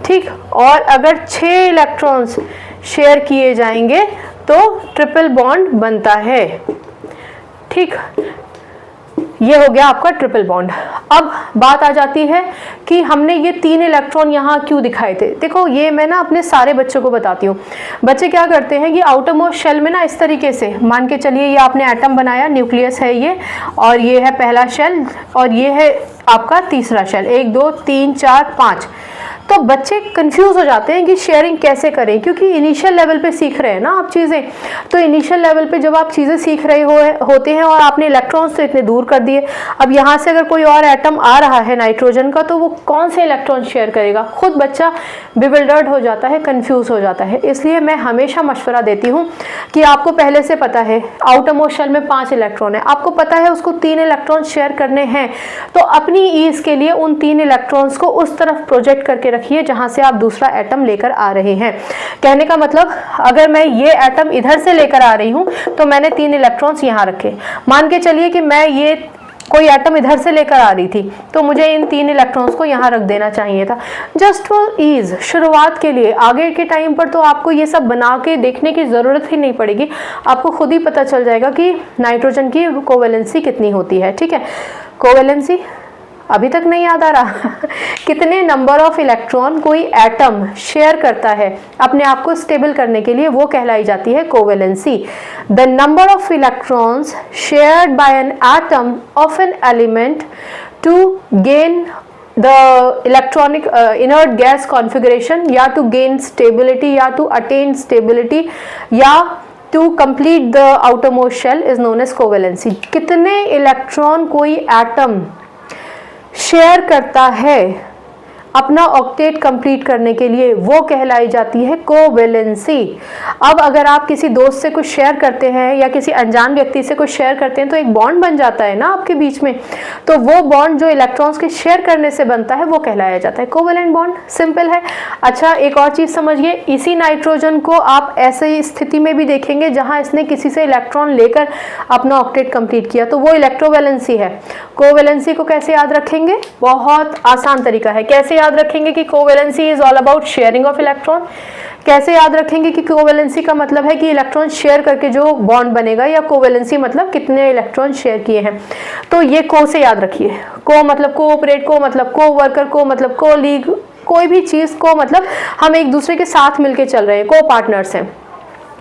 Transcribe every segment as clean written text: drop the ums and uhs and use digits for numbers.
ठीक। और अगर 6 इलेक्ट्रॉन्स शेयर किए जाएंगे तो ट्रिपल बॉन्ड बनता है। ठीक, ये हो गया आपका ट्रिपल बॉन्ड। अब बात आ जाती है कि हमने ये 3 इलेक्ट्रॉन यहाँ क्यों दिखाए थे। देखो ये मैं ना अपने सारे बच्चों को बताती हूँ। बच्चे क्या करते हैं कि आउटर मोस्ट शेल में ना इस तरीके से मान के चलिए, ये आपने एटम बनाया, न्यूक्लियस है ये, और ये है पहला शेल, और ये है आपका तीसरा शेल, 1 2 3 4 5। तो बच्चे कंफ्यूज हो जाते हैं कि शेयरिंग कैसे करें, क्योंकि इनिशियल लेवल पे सीख रहे हैं ना आप चीज़ें। तो इनिशियल लेवल पे जब आप चीज़ें सीख रहे होते हैं और आपने इलेक्ट्रॉन्स तो इतने दूर कर दिए, अब यहाँ से अगर कोई और एटम आ रहा है नाइट्रोजन का, तो वो कौन से इलेक्ट्रॉन शेयर करेगा, खुद बच्चा बिविल्डर्ड हो जाता है, कन्फ्यूज हो जाता है। इसलिए मैं हमेशा मशवरा देती हूँ कि आपको पहले से पता है आउटर मोस्ट शेल में 5 इलेक्ट्रॉन है, आपको पता है उसको 3 इलेक्ट्रॉन शेयर करने हैं, तो अपनी ईज के लिए उन 3 इलेक्ट्रॉन्स को उस तरफ प्रोजेक्ट करके रखिए जहां से आप दूसरा एटम लेकर आ रहे हैं। कहने का मतलब, अगर मैं ये एटम इधर से लेकर आ रही हूं तो मैंने 3 इलेक्ट्रॉन्स यहां रखे। मान के चलिए कि मैं ये कोई एटम इधर से लेकर आ रही थी, तो मुझे इन 3 इलेक्ट्रॉन्स को यहाँ रख देना चाहिए था, जस्ट फॉर ईज, शुरुआत के लिए। आगे के टाइम पर तो आपको ये सब बना के देखने की ज़रूरत ही नहीं पड़ेगी, आपको खुद ही पता चल जाएगा कि नाइट्रोजन की कोवेलेंसी कितनी होती है। ठीक है, कोवेलेंसी अभी तक नहीं याद आ रहा कितने नंबर ऑफ इलेक्ट्रॉन कोई एटम शेयर करता है अपने आप को स्टेबल करने के लिए, वो कहलाई जाती है covalency. The number of electrons shared by an atom of an element to gain the electronic inert gas configuration, या टू गेन स्टेबिलिटी, या टू अटेन स्टेबिलिटी, या to complete the outermost shell is known as covalency. कितने electron कोई atom share करता है अपना octet complete करने के लिए, वो कहलाई जाती है कोवेलेंसी। अब अगर आप किसी दोस्त से कुछ शेयर करते हैं या किसी अनजान व्यक्ति से कुछ शेयर करते हैं, तो एक बॉन्ड बन जाता है ना आपके बीच में, तो वो बॉन्ड जो इलेक्ट्रॉन्स के शेयर करने से बनता है वो कहलाया जाता है कोवेलेंट बॉन्ड। सिंपल है। अच्छा, एक और चीज़ समझिए, इसी नाइट्रोजन को आप ऐसी स्थिति में भी देखेंगे जहाँ इसने किसी से इलेक्ट्रॉन लेकर अपना ऑक्टेट कंप्लीट किया, तो वो इलेक्ट्रोवैलेंसी है। कोवेलेंसी को कैसे याद रखेंगे, बहुत आसान तरीका है। कैसे याद रखेंगे कि covalency is all about sharing of electron. कैसे याद रखेंगे कि कोवेलेंसी का मतलब है कि इलेक्ट्रॉन शेयर करके जो बॉन्ड बनेगा, या कोवेलेंसी मतलब कितने इलेक्ट्रॉन शेयर किए हैं। तो ये को से याद रखिए। को मतलब कोऑपरेट, को मतलब को वर्कर, को मतलब को लीग, कोई भी चीज को मतलब हम एक दूसरे के साथ मिलके चल रहे हैं, को पार्टनर्स हैं,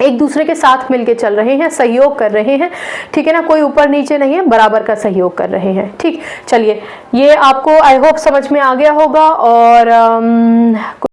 एक दूसरे के साथ मिलके चल रहे हैं, सहयोग कर रहे हैं। ठीक है ना, कोई ऊपर नीचे नहीं है, बराबर का सहयोग कर रहे हैं। ठीक, चलिए, ये आपको आई होप समझ में आ गया होगा। और